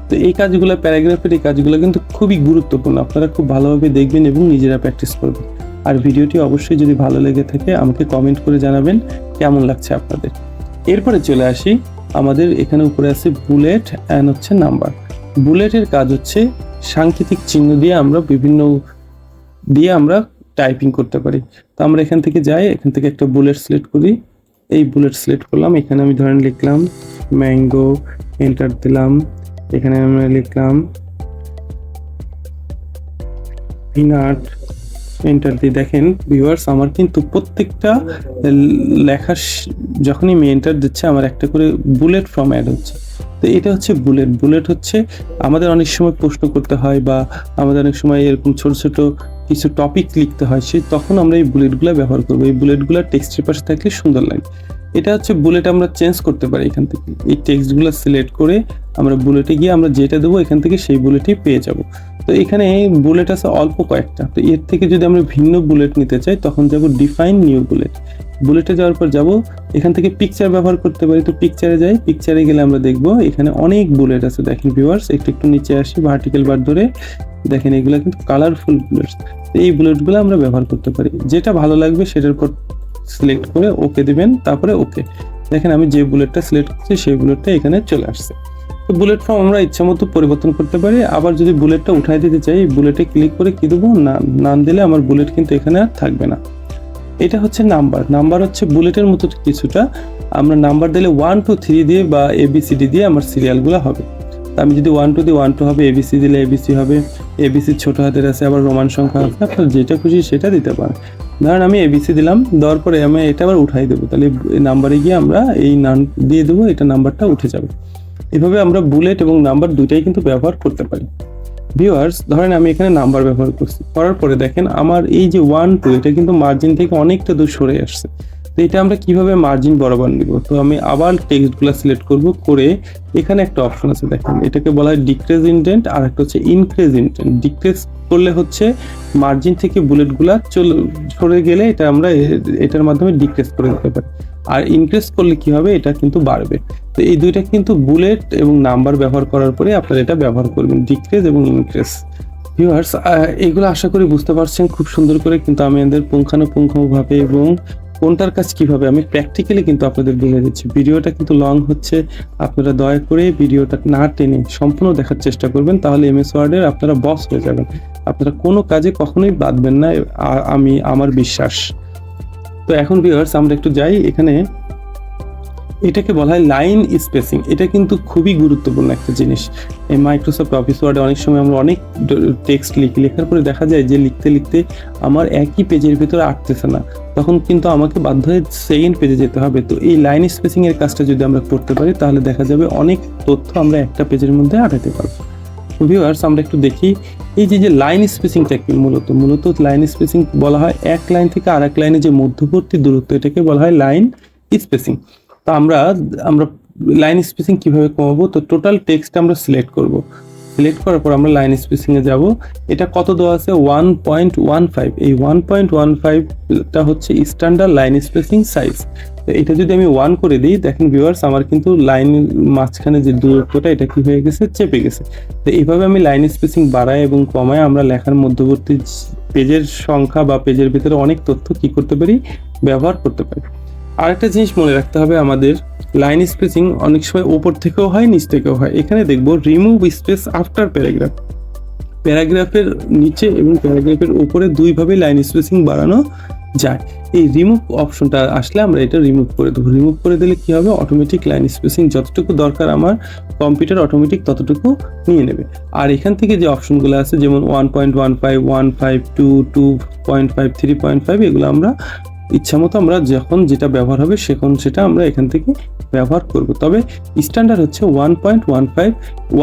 তো এই কাজগুলো, প্যারাগ্রাফের এই কাজগুলো কিন্তু খুবই গুরুত্বপূর্ণ। আপনারা খুব ভালোভাবে দেখবেন এবং নিজেরা প্র্যাকটিস করবেন। আর ভিডিওটি অবশ্যই যদি ভালো লেগে থাকে আমাকে কমেন্ট করে জানাবেন কেমন লাগছে আপনাদের। এরপরে চলে আসি, আমাদের এখানে উপরে আছে বুলেট অ্যান্ড হচ্ছে নাম্বার। বুলেটের কাজ হচ্ছে সাংকেতিক চিহ্ন দিয়ে আমরা বিভিন্ন টাইপিং করতে পারি। তো আমরা এখান থেকে যাই, এখান থেকে একটা বুলেট সিলেক্ট করি, এই বুলেট সিলেক্ট করলাম। এখানে আমি ধরেন লিখলাম ম্যাঙ্গো, এন্টার দিলাম। এখানে আমরা লিখলাম পিনাট, এন্টার দিয়ে দেখেন ভিউয়ার্স, আমার কিন্তু প্রত্যেকটা লেখা যখনই আমি এন্টার দিচ্ছে আমার একটা করে বুলেট ফর্ম অ্যাড হচ্ছে। তো এটা হচ্ছে বুলেট। বুলেট হচ্ছে আমাদের অনেক সময় প্রশ্ন করতে হয় বা আমাদের অনেক সময় এরকম ছোট ছোট কিছু টপিক লিখতে হয়, তখন আমরা এই বুলেটগুলো ব্যবহার করবো। এই বুলেটগুলো টেক্সটের পাশে থাকলে সুন্দর লাগে। এটা হচ্ছে বুলেট, আমরা চেঞ্জ করতে পারি এখান থেকে। এই টেক্সটগুলো সিলেক্ট করে আমরা বুলেটে গিয়ে আমরা যেটা দেবো এখান থেকে সেই বুলেটই পেয়ে যাব। তো এখানে বুলেট আছে অল্প কয়েকটা, তো এর থেকে যদি আমরা ভিন্ন বুলেট নিতে চাই তখন যাব ডিফাইন নিউ বুলেট। বুলেটে যাওয়ার পর যাব এখান থেকে পিকচার ব্যবহার করতে পারি। তো পিকচারে যাই, পিকচারে গেলে আমরা দেখবো এখানে অনেক বুলেট আছে। দেখেন ভিউয়ার্স, একটু নিচে আসি, ভার্টিক্যাল বার ধরে দেখেন এগুলো কিন্তু কালারফুল বুলেটস। এই বুলেটগুলো আমরা ব্যবহার করতে পারি, যেটা ভালো লাগবে সেটার পর সিলেক্ট করে ওকে দিবেন, তারপরে ওকে। দেখেন আমি যে বুলেটটা সিলেক্ট করছি সেই বুলেটটা এখানে চলে আসছে। তো বুলেট ফর্ম আমরা ইচ্ছা মতো পরিবর্তন করতে পারি। আবার যদি বুলেটটা উঠাই দিতে চাই, বুলেটে ক্লিক করে কি দেবো? নাম দিলে আমার বুলেট কিন্তু এখানে আর থাকবে না। এটা হচ্ছে নাম্বার। নাম্বার হচ্ছে বুলেটের মতো কিছুটা, আমরা নাম্বার দিলে 1 2 3 দিয়ে বা ABCD দিয়ে আমার সিরিয়ালগুলো হবে। তা আমি যদি 1 2 দিই 1 2 হবে, ABC দিলে ABC হবে, ABC ছোট হাতের আছে, আবার রোমান সংখ্যা আছে, আপনার যেটা খুশি সেটা দিতে পারেন। ধরেন আমি ABC দিলাম, দেওয়ার পরে আমি এটা আবার উঠাই দেবো, তাহলে এই নাম্বারে গিয়ে আমরা এই নাম দিয়ে দেবো, এটা নাম্বারটা উঠে যাবে। এভাবে আমরা বুলেট এবং নাম্বার দুইটাই কিন্তু ব্যবহার করতে পারি। ভিউয়ার্স, ধরেন আমি এখানে নাম্বার ব্যবহার করছি, করার পরে দেখেন আমার এই যে 1 2 এটা কিন্তু মার্জিন থেকে অনেকটা দূর সরে আসছে। তো এটা আমরা কিভাবে মার্জিন বরাবর নিব? তো আমি আবার টেক্সটগুলো সিলেক্ট করব, করে এখানে একটা অপশন আছে দেখেন, এটাকে বলা হয় ডিক্রিজ ইনডেন্ট, আর একটা হচ্ছে ইনক্রিজ ইনডেন্ট। ডিক্রিজ করলে হচ্ছে মার্জিন থেকে বুলেটগুলা সরে গেলে এটা আমরা এটার মাধ্যমে ডিক্রিজ করে দিতে পারি, আর ইনক্রিজ করলে কি হবে, এটা কিন্তু বাড়বে। তো এই দুইটা কিন্তু বুলেট এবং নাম্বার ব্যবহার করার পরে আপনারা এটা ব্যবহার করবেন, ডিক্রিজ এবং ইনক্রিজ। ভিউয়ার্স, এগুলো আশা করি বুঝতে পারছেন খুব সুন্দর করে, কিন্তু আমি এদের পুঙ্খানুপুঙ্খভাবে এবং কোনটার কাজ কিভাবে আমি প্র্যাকটিক্যালি কিন্তু আপনাদের বুঝিয়ে দিচ্ছি। ভিডিওটা কিন্তু লং হচ্ছে, আপনারা দয়া করে ভিডিওটা না টেনে সম্পূর্ণ দেখার চেষ্টা করবেন, তাহলে এমএস ওয়ার্ডের আপনারা বস হয়ে যাবেন, আপনারা কোনো কাজে কখনোই বাদবেন না, আমার বিশ্বাস। তো এখন ভিউয়ার্স আমরা একটু যাই, এখানে এটাকে বলা হয় লাইন স্পেসিং। এটা কিন্তু খুবই গুরুত্বপূর্ণ একটা জিনিস। এই মাইক্রোসফট অফিস ওয়ার্ডে অনেক সময় আমরা অনেক টেক্সট লিখি, লেখার পরে দেখা যায় যে লিখতে লিখতে আমার একই পেজের ভিতরে আটতেছে না, তখন কিন্তু আমাকে বাধ্য হয়ে সেকেন্ড পেজে যেতে হবে। তো এই লাইন স্পেসিং এর কাজটা যদি আমরা করতে পারি, তাহলে দেখা যাবে অনেক তথ্য আমরা একটা পেজের মধ্যে আটাতে পারবো। ভিউয়ার্স, আমরা একটু দেখি এই যে লাইন স্পেসিংটা কি। মূলত লাইন স্পেসিং বলা হয় এক লাইন থেকে আরেক লাইনে যে মধ্যবর্তী দূরত্ব, এটাকে বলা হয় লাইন স্পেসিং। তো আমরা লাইন স্পেসিং কিভাবে কমাবো? তো টোটাল টেক্সট আমরা সিলেক্ট করব, সিলেক্ট করার পর আমরা লাইন স্পেসিং এ যাব। এটা কত দেওয়া আছে? 1.15। এই 1.15টা হচ্ছে স্ট্যান্ডার্ড লাইন স্পেসিং সাইজ। তো এটা যদি আমি 1 করে দিই, দেখেন ভিউয়ার্স, আমার কিন্তু লাইন মাঝখানে যে দূরত্বটা এটা কি হয়ে গেছে, চেপে গেছে। তো এইভাবে আমি লাইন স্পেসিং বাড়ায় এবং কমায় আমরা লেখার মধ্যবর্তী পেজের সংখ্যা বা পেজের ভিতরে অনেক তথ্য কি করতে পারি, ব্যবহার করতে পারি। আরেকটা জিনিস মনে রাখতে হবে, আমাদের লাইন স্পেসিং অনেক সময় উপর থেকেও হয়, নিচ থেকেও হয়। এখানে দেখবো রিমুভ স্পেস আফটার প্যারাগ্রাফ, প্যারাগ্রাফের নিচে এবং প্যারাগ্রাফের উপরে দুইভাবে লাইন স্পেসিং বাড়ানো যায়। এই রিমুভ অপশনটা আসলে আমরা এটা রিমুভ করে দেবো। রিমুভ করে দিলে কি হবে, অটোমেটিক লাইন স্পেসিং যতটুকু দরকার আমার কম্পিউটার অটোমেটিক ততটুকু নিয়ে নেবে। আর এখান থেকে যে অপশনগুলো আছে, যেমন 1.15, 1.52, 2.5, 3.5, এগুলো আমরা ইচ্ছা মতো আমরা যখন যেটা ব্যবহার হবে সেটা আমরা এখান থেকে ব্যবহার করব। তবে স্ট্যান্ডার্ড হচ্ছে 1.15,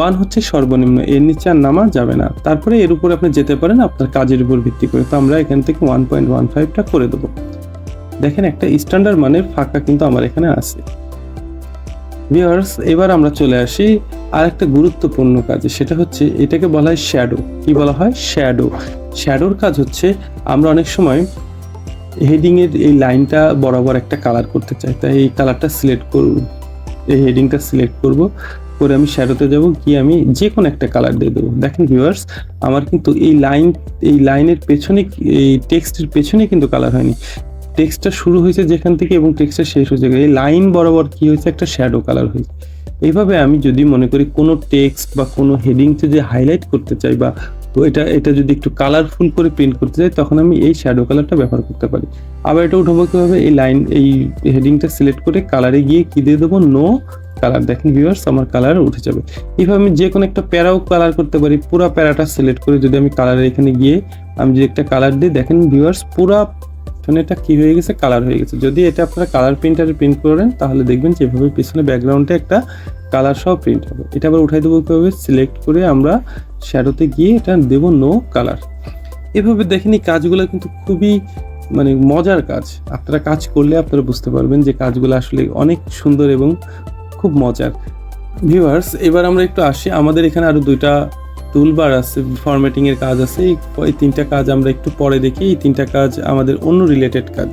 1 হচ্ছে সর্বনিম্ন, এর নিচে আর নামা যাবে না। তারপরে এর উপরে আপনি যেতে পারেন আপনার কাজের উপর ভিত্তি করে। তো আমরা এখান থেকে 1.15টা করে দেবো। দেখেন একটা স্ট্যান্ডার্ড মানের ফাঁকা কিন্তু আমার এখানে আছে। ভিউয়ার্স, এবার আমরা চলে আসি আর একটা গুরুত্বপূর্ণ কাজে, সেটা হচ্ছে এটাকে বলা হয় শ্যাডো। কি বলা হয়? শ্যাডো। শ্যাডোর কাজ হচ্ছে আমরা অনেক সময় হেডিং এর এই লাইনটা বরাবর একটা কালার করতে চাই, তাই এই কালারটা সিলেক্ট করব, এই হেডিংটা সিলেক্ট করব, করে আমি শ্যাডোতে যাব, গিয়ে আমি যে কোনো একটা কালার দিয়ে দেবো। দেখেন ভিউয়ার্স, আমার কিন্তু এই লাইনের পেছনে, এই টেক্সটের পেছনে কিন্তু কালার হয়নি, টেক্সটটা শুরু হয়েছে যেখান থেকে এবং টেক্সটটা শেষ হয়েছে, এই লাইন বরাবর কি হয়েছে, একটা শ্যাডো কালার হয়েছে। এইভাবে আমি যদি মনে করি কোনো টেক্সট বা কোনো হেডিংকে যে হাইলাইট করতে চাই, বা এটা যদি একটু কালারফুল করে প্রিন্ট করতে চাই, তখন আমি এই শ্যাডো কালারটা ব্যবহার করতে পারি। আবার এটা উঠাবো কিভাবে? এই হেডিংটা সিলেক্ট করে কালারে গিয়ে কি দিয়ে দেবো, নো কালার। দেখেন ভিউয়ার্স, আমার কালার উঠে যাবে। এইভাবে আমি যে কোনো একটা প্যারাও কালার করতে পারি। পুরো প্যারাটা সিলেক্ট করে যদি আমি কালারে এখানে গিয়ে আমি যদি একটা কালার দিই, দেখেন ভিউয়ার্স, পুরা এটা কি হয়ে গেছে, কালার হয়ে গেছে। যদি এটা আপনারা কালার প্রিন্টারে প্রিন্ট করেন, তাহলে দেখবেন যে এভাবে পিছনে ব্যাকগ্রাউন্ডে একটা কালার সহ প্রিন্ট হবে। এটা আবার উঠাই দেবো কিভাবে? সিলেক্ট করে আমরা শ্যাডোতে গিয়ে এটা দেবো নো কালার। এভাবে দেখেন এই কাজগুলো কিন্তু খুবই মজার কাজ। আপনারা কাজ করলে আপনারা বুঝতে পারবেন যে কাজগুলো আসলে অনেক সুন্দর এবং খুব মজার। ভিউয়ার্স, এবার আমরা একটু আসি, আমাদের এখানে আরো দুইটা টুলবার আছে, ফরম্যাটিং এর কাজ আছে। এই তিনটা কাজ আমরা একটু পরে দেখি। এই তিনটা কাজ আমাদের অন্য রিলেটেড কাজ।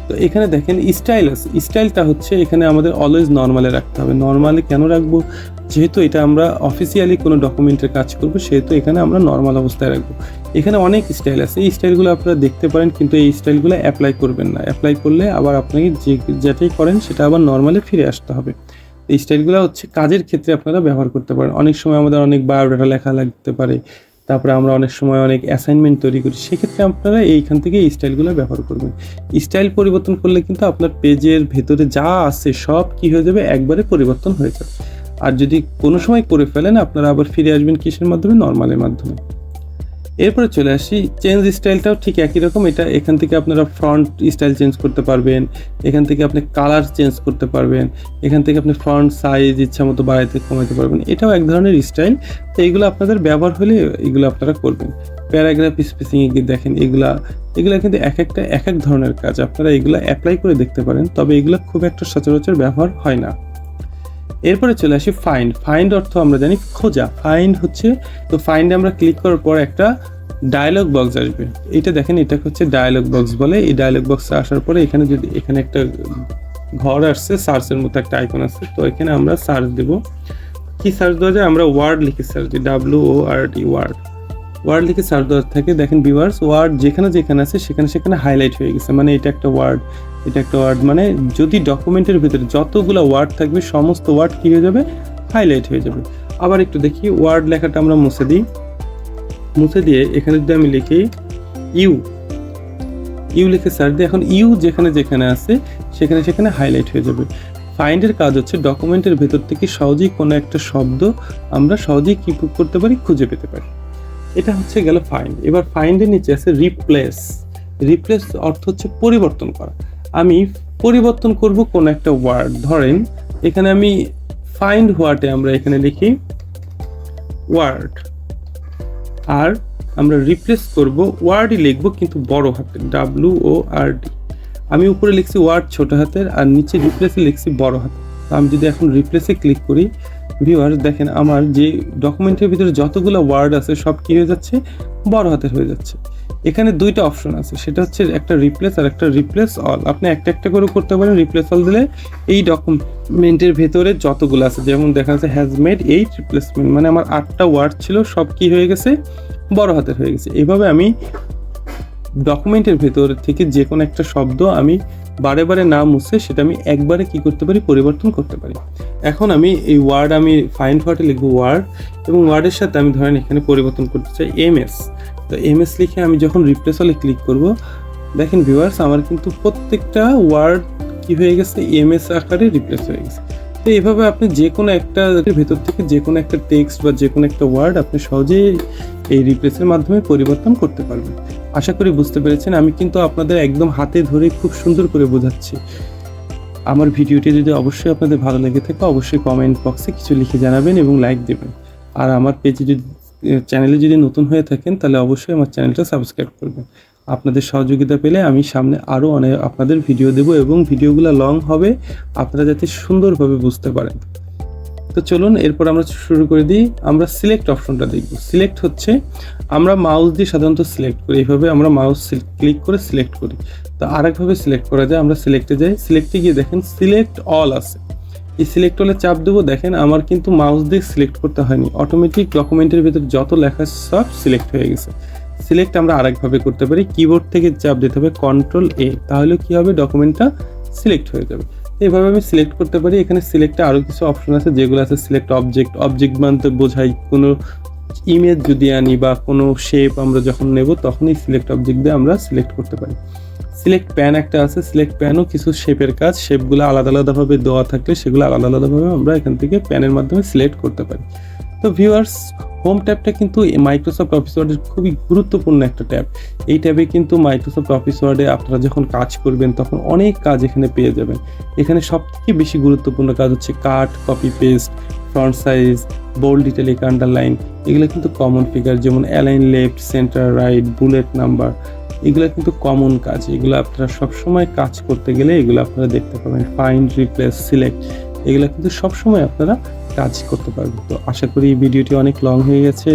তো এখানে দেখেন স্টাইল আছে। স্টাইলটা হচ্ছে এখানে আমাদের অলওয়েজ নর্মালে রাখতে হবে। নর্মালে কেন রাখবো? যেহেতু এটা আমরা অফিসিয়ালি কোনো ডকুমেন্টের কাজ করবো, সেহেতু এখানে আমরা নর্মাল অবস্থায় রাখবো। এখানে অনেক স্টাইল আছে, এই স্টাইলগুলো আপনারা দেখতে পারেন, কিন্তু এই স্টাইলগুলো অ্যাপ্লাই করবেন না। অ্যাপ্লাই করলে আবার আপনাকে যেটাই করেন সেটা আবার নর্মালে ফিরে আসতে হবে। এই স্টাইলগুলো হচ্ছে কাজের ক্ষেত্রে আপনারা ব্যবহার করতে পারেন। অনেক সময় আমাদের অনেক বায়োডাটা লেখা লাগতে পারে, তারপরে আমরা অনেক সময় অনেক অ্যাসাইনমেন্ট তৈরি করি, সেক্ষেত্রে আপনারা এইখান থেকে এই স্টাইলগুলো ব্যবহার করবেন। স্টাইল পরিবর্তন করলে কিন্তু আপনার পেজের ভেতরে যা আছে সব কি হয়ে যাবে, একবারে পরিবর্তন হয়ে যাবে। আর যদি কোনো সময় করে ফেলেন আপনারা আবার ফিরে আসবেন কিসের মাধ্যমে, নর্মালের মাধ্যমে। এরপরে চলে আসি চেঞ্জ স্টাইলটাও ঠিক একই রকম। এটা এখান থেকে আপনারা ফ্রন্ট স্টাইল চেঞ্জ করতে পারবেন, এখান থেকে আপনি কালার চেঞ্জ করতে পারবেন, এখান থেকে আপনি ফ্রন্ট সাইজ ইচ্ছা মতো বাড়াইতে কমাইতে পারবেন। এটাও এক ধরনের স্টাইল। তো এইগুলো আপনাদের ব্যবহার হলে এগুলো আপনারা করবেন। প্যারাগ্রাফ স্পেসিংয়ে গিয়ে দেখেন এগুলা কিন্তু এক এক ধরনের কাজ, আপনারা এগুলো অ্যাপ্লাই করে দেখতে পারেন, তবে এগুলো খুব একটা সচরাচর ব্যবহার হয় না। এরপরে চলে আসি ফাইন্ড অর্থ আমরা জানি খোঁজা। ফাইন্ড হচ্ছে, তো ফাইন্ডে আমরা ক্লিক করার পর একটা ডায়লগ বক্স আসবে। এটা দেখেন, এটা হচ্ছে ডায়লগ বক্স বলে। এই ডায়লগ বক্সে আসার পরে এখানে যদি এখানে একটা ঘর আসছে, সার্চের মতো একটা আইকন আছে। তো এখানে আমরা সার্চ দেব। কি সার্চ দেওয়া যায়? আমরা ওয়ার্ড লিখে সার্চ দিই, WORD ওয়ার্ড লিখে সার্চ দেওয়ার থাকে। দেখেন ভিউয়ার্স, ওয়ার্ড যেখানে আছে সেখানে হাইলাইট হয়ে গেছে, মানে এটা একটা ওয়ার্ড, এটা একটা ওয়ার্ড। মানে যদি ডকুমেন্টের ভিতরে যতগুলো ওয়ার্ড থাকবে সমস্ত ওয়ার্ড কি হয়ে যাবে? হাইলাইট হয়ে যাবে। আবার একটু দেখি, ওয়ার্ড লেখাটা আমরা মুছে দিই। মুছে দিয়ে এখানে যদি আমি লিখি ইউ লিখে সার্চ দিই, এখন ইউ যেখানে আছে সেখানে হাইলাইট হয়ে যাবে। ফাইন্ডের কাজ হচ্ছে ডকুমেন্টের ভেতর থেকে সহজেই কোনো একটা শব্দ আমরা সহজেই কি করতে পারি? খুঁজে পেতে পারি। এটা হচ্ছে গেল ফাইন্ড। এবার ফাইন্ডের নিচে আছে রিপ্লেস অর্থ হচ্ছে পরিবর্তন করা। আমি পরিবর্তন করব কোন একটা ওয়ার্ড। ধরেন এখানে আমি ফাইন্ড হোয়াটে আমরা এখানে লিখি ওয়ার্ড, আর আমরা রিপ্লেস করব ওয়ার্ডই লিখবো কিন্তু বড় হাতের, WORD। আমি উপরে লিখছি ওয়ার্ড ছোট হাতের, আর নিচে রিপ্লেসে লিখছি বড় হাতের। তো আমি যদি এখন রিপ্লেসে ক্লিক করি, ভিউয়ার্স দেখেন আমার যে ডকুমেন্টের ভিতরে যতগুলো ওয়ার্ড আছে সব কি হয়ে যাচ্ছে? বড় হাতের হয়ে যাচ্ছে। এখানে দুইটা অপশন আছে, সেটা হচ্ছে একটা রিপ্লেস আর একটা রিপ্লেস অল। আপনি একটা করে করতে পারেন। রিপ্লেস অল দিলে এই ডকুমেন্টের ভেতরে যতগুলো আছে, যেমন দেখা যাচ্ছে হ্যাজ মেড 8 রিপ্লেসমেন্ট, মানে আমার 8টা ওয়ার্ড ছিল সব কি হয়ে গেছে? বড় হাতের হয়ে গেছে। এইভাবে আমি ডকুমেন্টের ভেতর থেকে যে কোনো একটা শব্দ আমি বারে না মুছে সেটা আমি একবারে কি করতে পারি? পরিবর্তন করতে পারি। এখন আমি এই ওয়ার্ড, আমি ফাইন্ড হোয়াটে লিখবো ওয়ার্ড, এবং ওয়ার্ডের সাথে আমি ধরেন এখানে পরিবর্তন করতে চাই MS। তো MS লিখে আমি যখন রিপ্লেস অলে ক্লিক করব, দেখেন ভিউয়ার্স আমার কিন্তু প্রত্যেকটা ওয়ার্ড কি হয়ে গেছে? MS আকারে রিপ্লেস হয়ে গেছে। তো এইভাবে আপনি যে কোনো একটা ভেতর থেকে যে কোনো একটা টেক্সট বা যে কোনো একটা ওয়ার্ড আপনি সহজেই এই রিপ্লেসের মাধ্যমে পরিবর্তন করতে পারবেন। আশা করি বুঝতে পেরেছেন। আমি কিন্তু আপনাদের একদম হাতে ধরে খুব সুন্দর করে বোঝাচ্ছি। আমার ভিডিওটি যদি অবশ্যই আপনাদের ভালো লেগে থাকে, অবশ্যই কমেন্ট বক্সে কিছু লিখে জানাবেন এবং লাইক দেবেন। আর আমার চ্যানেলে যদি নতুন হয়ে থাকেন তাহলে অবশ্যই আমার চ্যানেলটা সাবস্ক্রাইব করবেন। আপনাদের সহযোগিতা পেলে আমি সামনে আরও অনেক আপনাদের ভিডিও দেব, এবং ভিডিওগুলো লং হবে, আপনারা যাতে সুন্দরভাবে বুঝতে পারেন। তো চলুন এরপর আমরা শুরু করে দিই। আমরা সিলেক্ট অপশনটা দেখব। সিলেক্ট হচ্ছে আমরা মাউস দিয়ে সাধারণত সিলেক্ট করি, এইভাবে আমরা মাউস ক্লিক করে সিলেক্ট করি। তো আরেকভাবে সিলেক্ট করা যায়, আমরা সিলেক্টে যাই, সিলেক্টে গিয়ে দেখেন সিলেক্ট অল আছে। এই সিলেক্ট অলে চাপ দেবো, দেখেন আমার কিন্তু মাউস দিয়ে সিলেক্ট করতে হয়নি, অটোমেটিক ডকুমেন্টের ভিতরে যত লেখা সব সিলেক্ট হয়ে গেছে। সিলেক্ট আমরা আরেকভাবে করতে পারি, কিবোর্ড থেকে চাপ দিতে হবে Ctrl+A, তাহলে কি হবে? ডকুমেন্টটা সিলেক্ট হয়ে যাবে। এইভাবে আমি সিলেক্ট করতে পারি। এখানে সিলেক্টে আরও কিছু অপশন আছে, যেগুলো আছে সিলেক্ট অবজেক্ট মানতে বোঝাই কোনো ইমেজ যদি আনি বা কোনো শেপ আমরা যখন নেব তখনই সিলেক্ট অবজেক্ট দিয়ে আমরা সিলেক্ট করতে পারি। সিলেক্ট প্যান একটা আছে, সিলেক্ট প্যানও কিছু শেপের কাজ, শেপগুলো আলাদাভাবে দেওয়া থাকলে সেগুলো আলাদাভাবে আমরা এখান থেকে প্যানের মাধ্যমে সিলেক্ট করতে পারি। তো ভিউয়ার্স, হোম ট্যাবটা কিন্তু মাইক্রোসফট অফিস ওয়ার্ডের খুবই গুরুত্বপূর্ণ একটা ট্যাব। এই ট্যাবে কিন্তু মাইক্রোসফট অফিস ওয়ার্ডে আপনারা যখন কাজ করবেন তখন অনেক কাজ এখানে পেয়ে যাবেন। এখানে সবথেকে বেশি গুরুত্বপূর্ণ কাজ হচ্ছে cut, copy paste, front size, bold, italic, underline. এগুলো কিন্তু কমন ফিগার, যেমন align left, centre right, bullet number, এগুলো কিন্তু কমন কাজ। এগুলো আপনারা সবসময় কাজ করতে গেলে এগুলো আপনারা দেখতে পাবেন। ফাইন্ড, রিপ্লেস, সিলেক্ট, এগুলো কিন্তু সবসময় আপনারা কাজ করতে পারবেন। তো আশা করি এই ভিডিওটি অনেক লং হয়ে গেছে,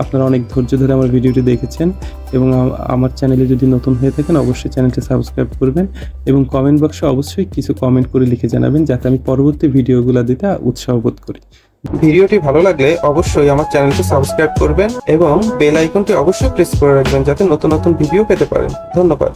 আপনারা অনেক ধৈর্য ধরে আমার ভিডিওটি দেখেছেন, এবং আমার চ্যানেলে যদি নতুন হয়ে থাকেন অবশ্যই চ্যানেলটি সাবস্ক্রাইব করবেন, এবং কমেন্ট বক্সে অবশ্যই কিছু কমেন্ট করে লিখে জানাবেন, যাতে আমি পরবর্তী ভিডিওগুলো দিতে উৎসাহ বোধ করি। ভিডিওটি ভালো লাগলে অবশ্যই আমার চ্যানেলটি সাবস্ক্রাইব করবেন এবং বেল আইকনটি অবশ্যই প্রেস করে রাখবেন, যাতে নতুন ভিডিও পেতে পারেন। ধন্যবাদ।